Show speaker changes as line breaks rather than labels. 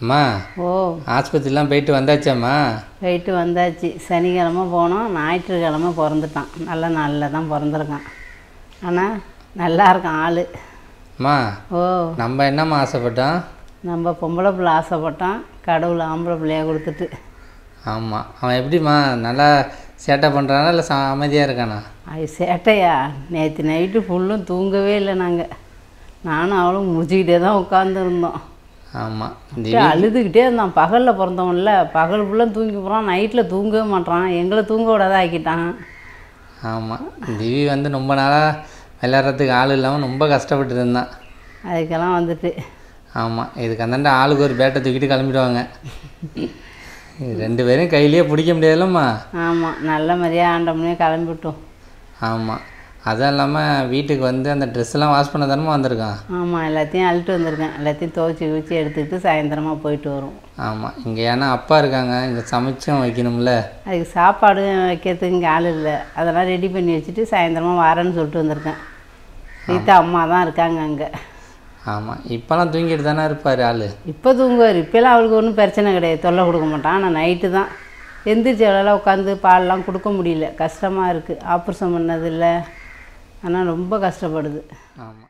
அம்மா
ஓ
ஆஸ்பத்திரிலாம் போயிட்டு வந்தாச்சாம்மா?
போயிட்டு வந்தாச்சு. சனிக்கிழமை போனோம், ஞாயிற்றுக்கிழமை பிறந்துட்டான். நல்ல நாளில் தான் பிறந்திருக்கான். ஆனால் நல்லா இருக்கான் ஆள்.
அம்மா
ஓ
நம்ம என்னம்மா ஆசைப்பட்டோம்?
நம்ம பொம்பளை பிள்ளை ஆசைப்பட்டான், கடவுள் ஆம்பளை பிள்ளையாக கொடுத்துட்டு.
ஆமாம். அவன் எப்படிம்மா, நல்லா சேட்டை பண்ணுறானா இல்லை அமைதியாக இருக்கானா?
அது சேட்டையா? நேற்று நைட்டு ஃபுல்லும் தூங்கவே இல்லை. நானும் அவளும் முடிச்சுக்கிட்டே தான் உட்காந்துருந்தோம்.
ஆமாம்.
அழுதுகிட்டே இருந்தான். பகலில் பிறந்தவன்ல, பகல் ஃபுல்லாக தூங்கி போகிறான், நைட்டில் தூங்கவே மாட்டான். எங்களை தூங்க விடாத ஆக்கிட்டான்.
ஆமாம். திவி வந்து ரொம்ப நாளாக விளையாடுறதுக்கு ஆள் இல்லாமல் ரொம்ப கஷ்டப்பட்டு இருந்தான்.
அதுக்கெல்லாம் வந்துட்டு.
ஆமாம். இதுக்கு அந்தாண்ட ஆளுக்கு ஒரு பேட்டை தூக்கிட்டு கிளம்பிடுவாங்க. 2 பேரும் கையிலேயே பிடிக்க முடியாதுல்லம்மா.
ஆமாம், நல்ல மாதிரியாக ஆண்டோம்னே கிளம்பிட்டோம்.
ஆமாம். அதுவும் இல்லாமல் வீட்டுக்கு வந்து அந்த ட்ரெஸ்ஸெல்லாம் வாஷ் பண்ண தானே வந்திருக்கான்.
ஆமாம், எல்லாத்தையும் அழுட்டு வந்திருக்கேன். எல்லாத்தையும் துவைச்சி எடுத்துக்கிட்டு சாயந்தரமாக போயிட்டு வரும்.
ஆமாம். இங்கே ஏன்னா அப்பா இருக்காங்க, இங்கே சமைச்சும் வைக்கணும்ல.
அதுக்கு சாப்பாடு வைக்கிறதுக்கு இங்கே ஆள் இல்லை. அதெல்லாம் ரெடி பண்ணி வச்சுட்டு சாயந்தரமாக வரேன்னு சொல்லிட்டு வந்திருக்கேன். வீட்டு அம்மா தான் இருக்காங்க அங்கே.
ஆமாம். இப்போலாம் தூங்கிட்டு தானே இருப்பார் ஆள்.
இப்போ தூங்குவார். இப்போலாம் அவளுக்கு ஒன்றும் பிரச்சனை கிடையாது, தொல்லை கொடுக்க மாட்டான். ஆனால் நைட்டு தான் எந்திரிச்சு அவளெல்லாம் உட்காந்து பாலெலாம் கொடுக்க முடியல, கஷ்டமாக இருக்குது. ஆப்ரேஷன் பண்ணதில்லை, ஆனால் ரொம்ப கஷ்டப்படுது.
ஆமாம்.